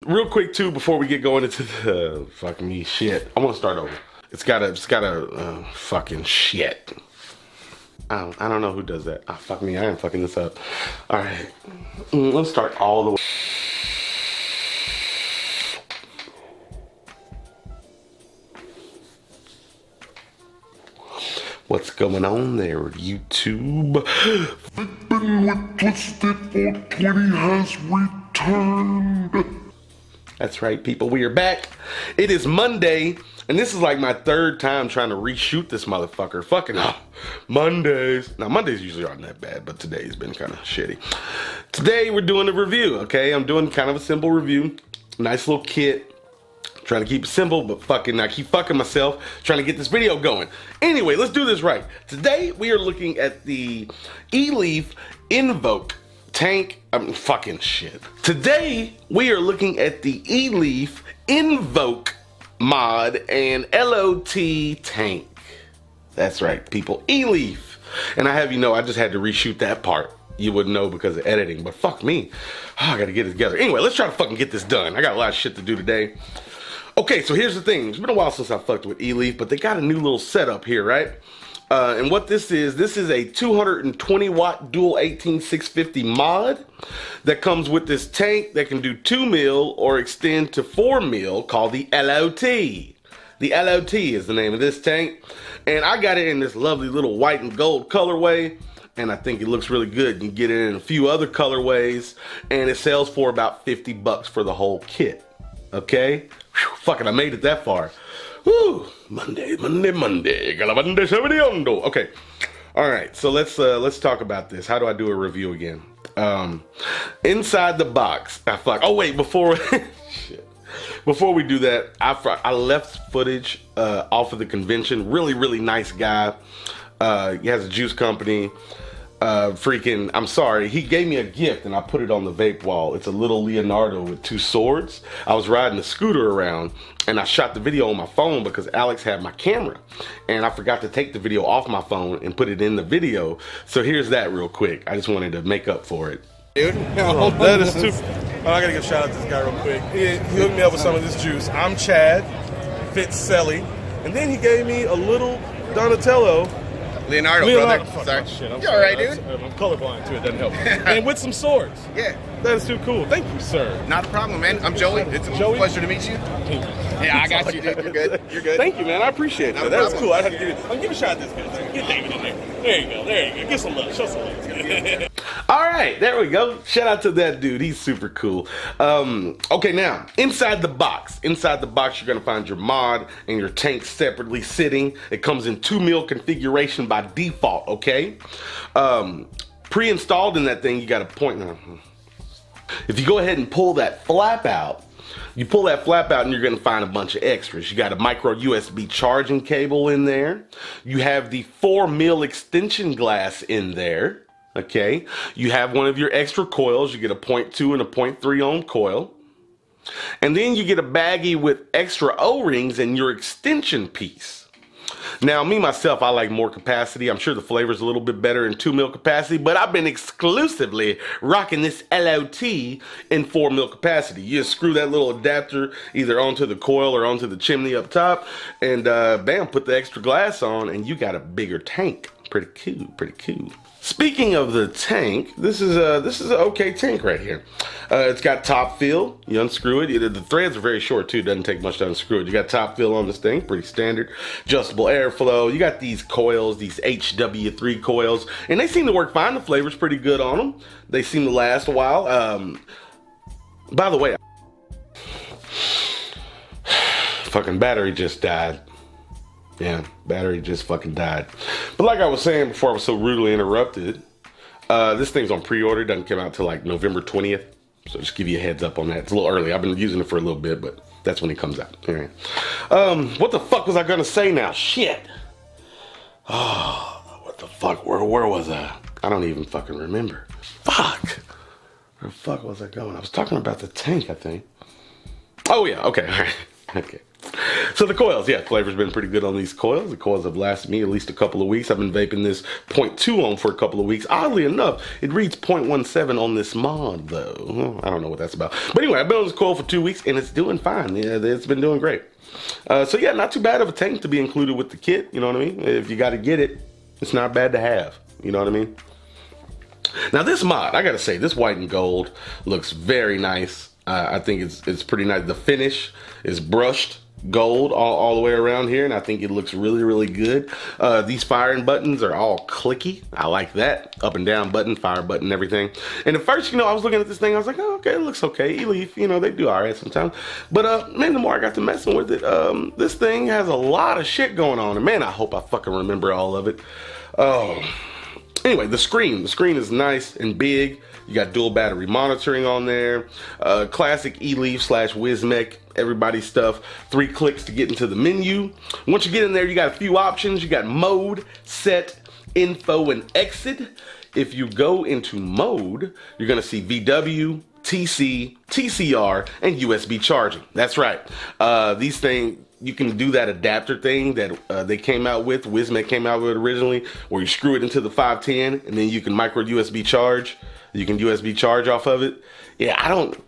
Real quick too, before we get going into the fucking shit, I want to start over. It's gotta fucking shit. I don't know who does that. Ah, fuck me, I am fucking this up. All right, let's start all the way. What's going on there, YouTube? VapingwithTwisted420 has returned. That's right, people, we are back. It is Monday, and this is like my third time trying to reshoot this motherfucker. Fucking Mondays. Now, Mondays usually aren't that bad, but today's been kind of shitty. Today, we're doing a review, okay? I'm doing kind of a simple review. Nice little kit. Trying to keep it simple, but fucking I keep fucking myself trying to get this video going. Anyway, let's do this right. Today, we are looking at the eLeaf Invoke tank. Fucking shit. Today, we are looking at the eLeaf Invoke mod and LOT tank. That's right, people. eLeaf. And I have you know, I just had to reshoot that part. You wouldn't know because of editing, but fuck me. Oh, I gotta get it together. Anyway, let's try to fucking get this done. I got a lot of shit to do today. Okay, so here's the thing. It's been a while since I fucked with eLeaf, but they got a new little setup here, right? And what this is a 220 watt dual 18650 mod that comes with this tank that can do 2 mil or extend to 4 mil called the LOT. The LOT is the name of this tank. And I got it in this lovely little white and gold colorway. And I think it looks really good. You can get it in a few other colorways. And it sells for about 50 bucks for the whole kit. Okay? Whew, fucking, I made it that far. Woo! Monday. Okay. All right. So let's talk about this. How do I do a review again? Inside the box. Oh wait, before shit. Before we do that, I left footage off of the convention. Really nice guy. He has a juice company. I'm sorry, he gave me a gift and I put it on the vape wall. It's a little Leonardo with 2 swords. I was riding a scooter around and I shot the video on my phone because Alex had my camera and I forgot to take the video off my phone and put it in the video. So here's that real quick. I just wanted to make up for it. Dude, that is too. Oh, I gotta give a shout out to this guy real quick. He hooked me up with some of this juice. I'm Chad Fitzelli, and then he gave me a little Donatello. Leonardo, brother. Sorry. Shit, you alright, dude? I'm colorblind too, it doesn't help. And with some swords. Yeah. That is too cool. Thank you, sir. Not a problem, man. I'm Joey. It's a pleasure to meet you. Yeah, I got you, dude. You're good. You're good. Thank you, man. I appreciate that. That's cool. I had to give a shout at this guy. Get David in there. There you go. There you go. Get some love. Show some love. All right, there we go. Shout out to that dude. He's super cool. Okay, now, inside the box. Inside the box, you're going to find your mod and your tank separately sitting. It comes in 2 mil configuration by default, okay? Pre-installed in that thing, you got a point now. If you go ahead and pull that flap out, you pull that flap out and you're gonna find a bunch of extras. You got a micro USB charging cable in there. You have the 4 mil extension glass in there, okay? You have one of your extra coils. You get a 0.2 and a 0.3 ohm coil. And then you get a baggie with extra O-rings and your extension piece. Now, me, myself, I like more capacity. I'm sure the flavor's a little bit better in 2 mil capacity, but I've been exclusively rocking this LOT in 4 mil capacity. You just screw that little adapter either onto the coil or onto the chimney up top, and bam, put the extra glass on, and you got a bigger tank. Pretty cool, pretty cool. Speaking of the tank, this is an okay tank right here. It's got top fill. You unscrew it. The threads are very short too. Doesn't take much to unscrew it. You got top fill on this thing, pretty standard. Adjustable airflow. You got these coils, these HW3 coils, and they seem to work fine. The flavor's pretty good on them. They seem to last a while. By the way, fucking battery just died. Yeah, battery just fucking died. But like I was saying before I was so rudely interrupted, this thing's on pre-order. Doesn't come out till like November 20th. So just give you a heads up on that. It's a little early. I've been using it for a little bit, but that's when it comes out. All right. What the fuck was I gonna say now? Shit. Oh, what the fuck? Where was I? I don't even fucking remember. Fuck. Where the fuck was I going? I was talking about the tank, I think. Oh yeah, okay, all right. Okay. So the coils, yeah, flavor's been pretty good on these coils. The coils have lasted me at least a couple of weeks. I've been vaping this 0.2 on for a couple of weeks. Oddly enough, it reads 0.17 on this mod though. I don't know what that's about. But anyway, I've been on this coil for 2 weeks and it's doing fine. Yeah, it's been doing great. So yeah, not too bad of a tank to be included with the kit. You know what I mean? If you got to get it, it's not bad to have. You know what I mean? Now this mod, I gotta say, this white and gold looks very nice. I think it's pretty nice. The finish is brushed gold all the way around here, and I think it looks really, really good. These firing buttons are all clicky. I like that. Up and down button, fire button, everything. And at first, you know, I was looking at this thing, I was like, oh, okay, it looks okay. eLeaf, you know, they do all right sometimes. But man, the more I got to messing with it, this thing has a lot of shit going on. And man, I hope I fucking remember all of it. Oh. Anyway, the screen is nice and big. You got dual battery monitoring on there. Classic eLeaf / Wismec, everybody's stuff. 3 clicks to get into the menu. Once you get in there, you got a few options. You got mode, set, info, and exit. If you go into mode, you're gonna see VW, TC, TCR, and USB charging. That's right. These things, you can do that adapter thing that they came out with, Wismec came out with originally, where you screw it into the 510 and then you can micro USB charge. You can USB charge off of it. Yeah,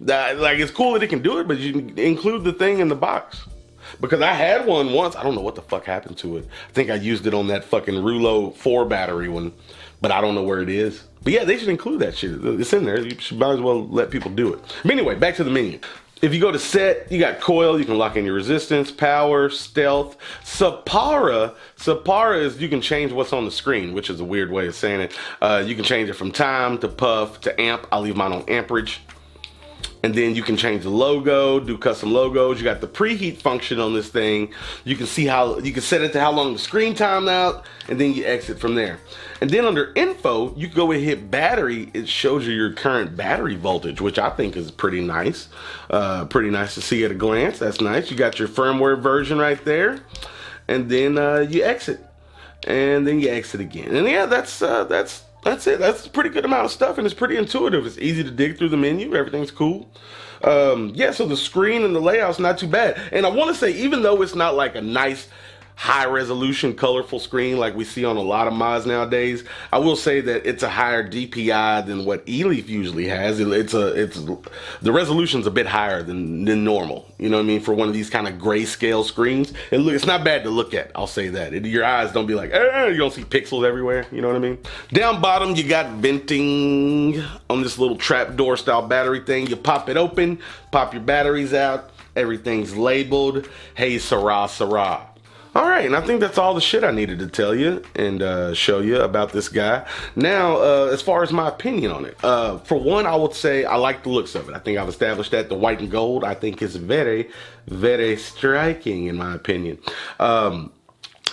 like it's cool that it can do it, but you can include the thing in the box. Because I had one once, I don't know what the fuck happened to it. I think I used it on that fucking Rulo 4 battery one, but I don't know where it is. But yeah, they should include that shit. It's in there. You should might as well let people do it. But anyway, back to the menu. If you go to set, you got coil, you can lock in your resistance, power, stealth. Sapara is, you can change what's on the screen, which is a weird way of saying it. You can change it from time to puff to amp. I'll leave mine on amperage. And then you can change the logo, do custom logos. You got the preheat function on this thing. You can see how, you can set it to how long the screen timed out, and then you exit from there. And then under info, you can go and hit battery. It shows you your current battery voltage, which I think is pretty nice. Pretty nice to see at a glance. That's nice. You got your firmware version right there. And then you exit. And then you exit again. And yeah, that's it. That's a pretty good amount of stuff, and it's pretty intuitive. It's easy to dig through the menu. Everything's cool. Yeah, so the screen and the layout's not too bad. And I want to say, even though it's not like a nice high resolution colorful screen like we see on a lot of mods nowadays, I will say that it's a higher DPI than what eLeaf usually has. The resolution's a bit higher than normal, you know what I mean, for one of these kind of grayscale screens. It's not bad to look at, I'll say that. Your eyes don't be like, you don't see pixels everywhere, you know what I mean. Down bottom, you got venting on this little trapdoor style battery thing. You pop it open, pop your batteries out, everything's labeled, hey Sarah Sarah. All right, and I think that's all the shit I needed to tell you and show you about this guy. Now, as far as my opinion on it, for one, I would say I like the looks of it. I think I've established that the white and gold, I think, is very, very striking in my opinion.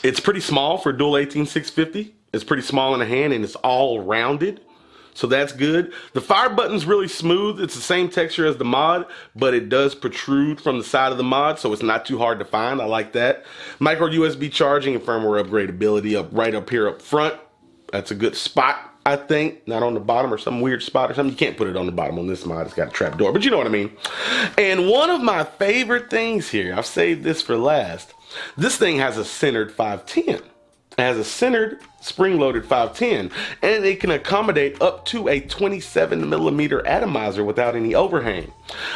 It's pretty small for dual 18650. It's pretty small in the hand and it's all rounded. So that's good. The fire button's really smooth. It's the same texture as the mod, but it does protrude from the side of the mod, so it's not too hard to find. I like that. Micro USB charging and firmware upgradability right up here up front. That's a good spot, I think. Not on the bottom or some weird spot or something. You can't put it on the bottom on this mod. It's got a trap door, but you know what I mean. And one of my favorite things here, I've saved this for last. This thing has a centered 510. It has a centered spring-loaded 510, and it can accommodate up to a 27mm atomizer without any overhang.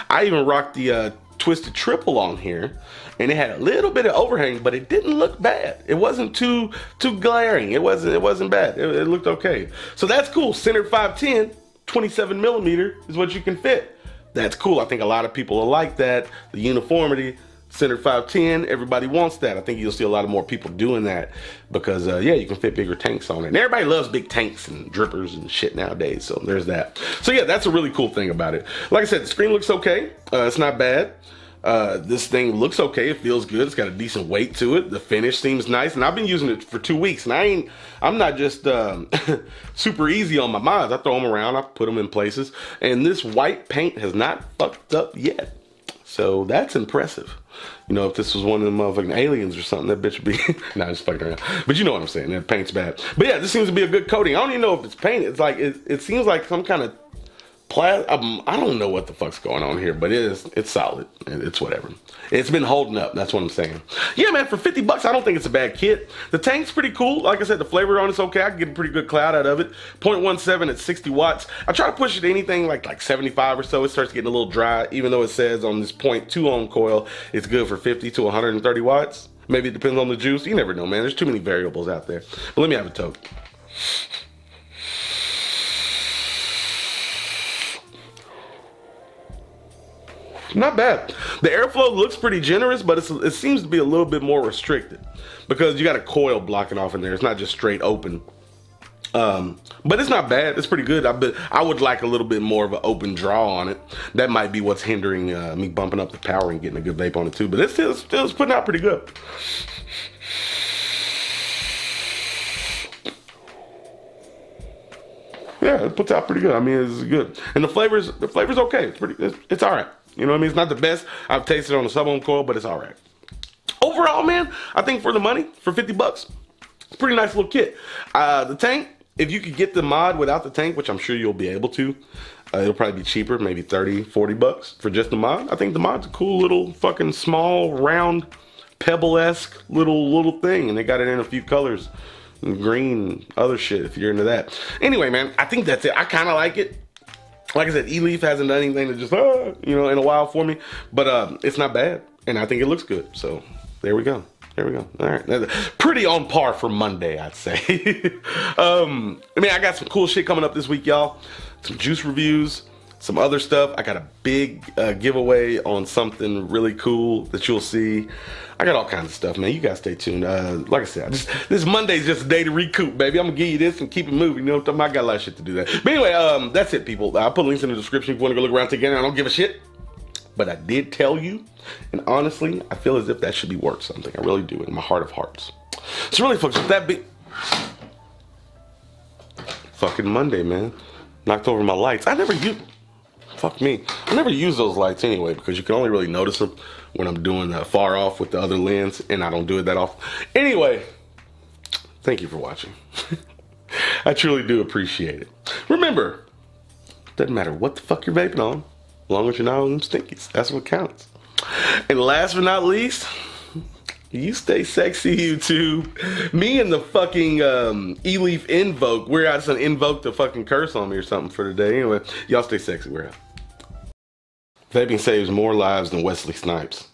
I even rocked the Twisted Triple on here, and it had a little bit of overhang, but it didn't look bad. It wasn't too glaring. It wasn't bad. It looked okay. So that's cool. Centered 510, 27mm is what you can fit. That's cool. I think a lot of people will like that. The uniformity. Centered 510, everybody wants that. I think you'll see a lot of more people doing that because, yeah, you can fit bigger tanks on it. And everybody loves big tanks and drippers and shit nowadays, so there's that. So, yeah, that's a really cool thing about it. Like I said, the screen looks okay. It's not bad. This thing looks okay. It feels good. It's got a decent weight to it. The finish seems nice. And I've been using it for 2 weeks. And I'm not just super easy on my mods. I throw them around. I put them in places. And this white paint has not fucked up yet. So that's impressive. You know, if this was one of them motherfucking aliens or something, that bitch would be, nah, just fucking around. But you know what I'm saying, that paint's bad. But yeah, this seems to be a good coating. I don't even know if it's paint. It's like, it seems like some kind of I don't know what the fuck's going on here, but it's solid. It's whatever. It's been holding up. That's what I'm saying. Yeah, man, for 50 bucks, I don't think it's a bad kit. The tank's pretty cool. Like I said, the flavor on it's okay. I can get a pretty good cloud out of it. 0.17 at 60 watts. I try to push it to anything like 75 or so. It starts getting a little dry, even though it says on this 0.2 ohm coil, it's good for 50 to 130 watts. Maybe it depends on the juice. You never know, man. There's too many variables out there. But let me have a toke. Not bad. The airflow looks pretty generous, but it seems to be a little bit more restricted because you got a coil blocking off in there. It's not just straight open. But it's not bad. It's pretty good. I would like a little bit more of an open draw on it. That might be what's hindering me bumping up the power and getting a good vape on it too. But it's still putting out pretty good. Yeah, it puts out pretty good. I mean, it's good. And the flavor's okay. It's all right. You know what I mean? It's not the best I've tasted on a sub-ohm coil, but it's all right. Overall, man, I think for the money, for 50 bucks, it's a pretty nice little kit. The tank, if you could get the mod without the tank, which I'm sure you'll be able to, it'll probably be cheaper, maybe 30, 40 bucks for just the mod. I think the mod's a cool little fucking small, round, pebble-esque little thing, and they got it in a few colors. Green, other shit, if you're into that. Anyway, man, I think that's it. I kind of like it. Like I said, eLeaf hasn't done anything to just, you know, in a while for me. But it's not bad, and I think it looks good. So there we go. There we go. All right. Pretty on par for Monday, I'd say. I mean, I got some cool shit coming up this week, y'all. Some juice reviews, some other stuff. I got a big giveaway on something really cool that you'll see. I got all kinds of stuff, man. You guys stay tuned. Like I said, this Monday's just a day to recoup, baby. I'm gonna give you this and keep it moving. You know what I'm talking about? I got a lot of shit to do that. But anyway, that's it, people. I'll put links in the description if you want to go look around together. I don't give a shit. But I did tell you, and honestly, I feel as if that should be worth something. I really do, in my heart of hearts. So really, folks, with that be fucking Monday, man. Knocked over my lights. Fuck me. I never use those lights anyway because you can only really notice them when I'm doing far off with the other lens, and I don't do it that often. Anyway, thank you for watching. I truly do appreciate it. Remember, it doesn't matter what the fuck you're vaping on, as long as you're not on them stinkies. That's what counts. And last but not least, you stay sexy, YouTube. Me and the fucking eLeaf Invoke. We're out to invoke the fucking curse on me or something for today. Anyway, y'all stay sexy. We're out. Vaping saves more lives than Wesley Snipes.